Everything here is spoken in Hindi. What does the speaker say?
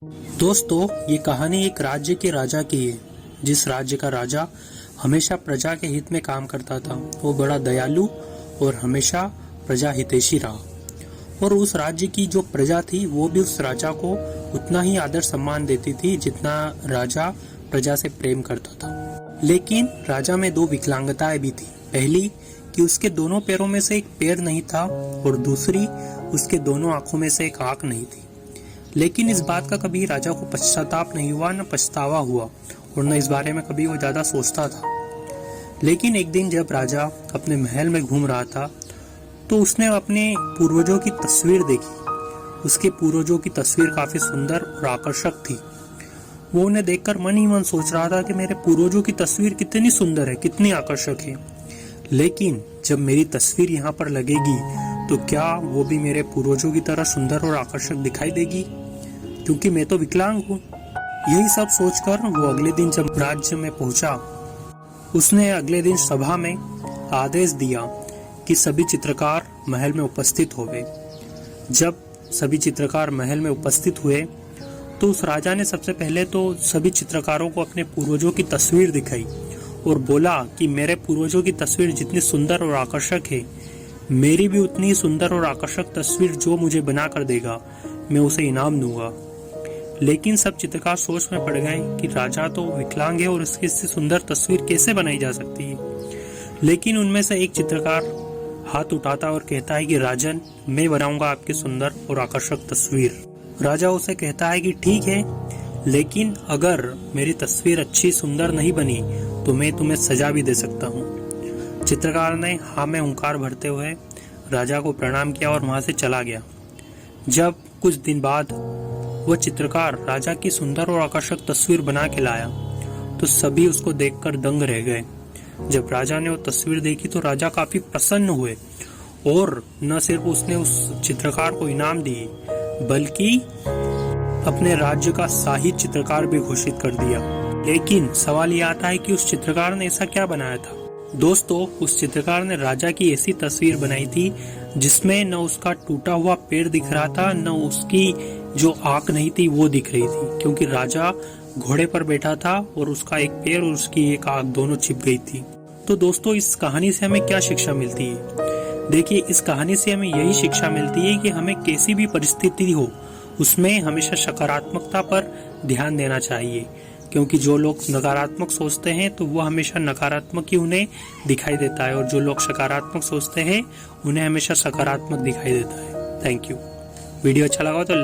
दोस्तों, ये कहानी एक राज्य के राजा की है, जिस राज्य का राजा हमेशा प्रजा के हित में काम करता था। वो बड़ा दयालु और हमेशा प्रजा हितैषी रहा। और उस राज्य की जो प्रजा थी वो भी उस राजा को उतना ही आदर सम्मान देती थी जितना राजा प्रजा से प्रेम करता था। लेकिन राजा में दो विकलांगताएं भी थी। पहली कि उसके दोनों पैरों में से एक पैर नहीं था और दूसरी उसके दोनों आंखों में से एक आंख नहीं थी। लेकिन इस बात का कभी राजा को पश्चाताप नहीं हुआ, न पछतावा हुआ और न इस बारे में कभी वो ज्यादा सोचता था। लेकिन एक दिन जब राजा अपने महल में घूम रहा था तो उसने अपने पूर्वजों की तस्वीर देखी। उसके पूर्वजों की तस्वीर काफी सुंदर और आकर्षक थी। वो उन्हें देखकर मन ही मन सोच रहा था कि मेरे पूर्वजों की तस्वीर कितनी सुंदर है, कितनी आकर्षक है। लेकिन जब मेरी तस्वीर यहाँ पर लगेगी तो क्या वो भी मेरे पूर्वजों की तरह सुंदर और आकर्षक दिखाई देगी, क्योंकि मैं तो विकलांग हूँ। यही सब सोचकर वो अगले दिन जब राज्य में पहुंचा, उसने अगले दिन सभा में आदेश दिया कि सभी चित्रकार महल में उपस्थित होवे। जब सभी चित्रकार महल में उपस्थित हुए तो उस राजा ने सबसे पहले तो सभी चित्रकारों को अपने पूर्वजों की तस्वीर दिखाई और बोला कि मेरे पूर्वजों की तस्वीर जितनी सुंदर और आकर्षक है, मेरी भी उतनी सुंदर और आकर्षक तस्वीर जो मुझे बना कर देगा, मैं उसे इनाम दूंगा। लेकिन सब चित्रकार सोच में पड़ गए कि राजा तो विकलांग है और उसकी इससे सुंदर तस्वीर कैसे बनाई जा सकती है। लेकिन उनमें से एक चित्रकार हाथ उठाता और कहता है कि राजन, मैं बनाऊंगा आपकी सुंदर और आकर्षक तस्वीर। राजा उसे कहता है कि ठीक है, लेकिन अगर मेरी तस्वीर अच्छी सुंदर नहीं बनी तो मैं तुम्हें सजा भी दे सकता हूँ। चित्रकार ने हाँ में हुंकार भरते हुए राजा को प्रणाम किया और वहां से चला गया। जब कुछ दिन बाद वह चित्रकार राजा की सुंदर और आकर्षक तस्वीर बना के लाया तो सभी उसको देखकर दंग रह गए। जब राजा ने वो तस्वीर देखी तो राजा काफी प्रसन्न हुए और न सिर्फ उसने उस चित्रकार को इनाम दिए बल्कि अपने राज्य का शाही चित्रकार भी घोषित कर दिया। लेकिन सवाल ये आता है कि उस चित्रकार ने ऐसा क्या बनाया था। दोस्तों, उस चित्रकार ने राजा की ऐसी तस्वीर बनाई थी जिसमें न उसका टूटा हुआ पैर दिख रहा था, न उसकी जो आंख नहीं थी वो दिख रही थी, क्योंकि राजा घोड़े पर बैठा था और उसका एक पैर और उसकी एक आंख दोनों छिप गई थी। तो दोस्तों, इस कहानी से हमें क्या शिक्षा मिलती है? देखिए, इस कहानी से हमें यही शिक्षा मिलती है कि हमें कैसी भी परिस्थिति हो उसमें हमेशा सकारात्मकता पर ध्यान देना चाहिए, क्योंकि जो लोग नकारात्मक सोचते हैं तो वो हमेशा नकारात्मक ही उन्हें दिखाई देता है और जो लोग सकारात्मक सोचते हैं उन्हें हमेशा सकारात्मक दिखाई देता है। Thank you. वीडियो अच्छा लगा तो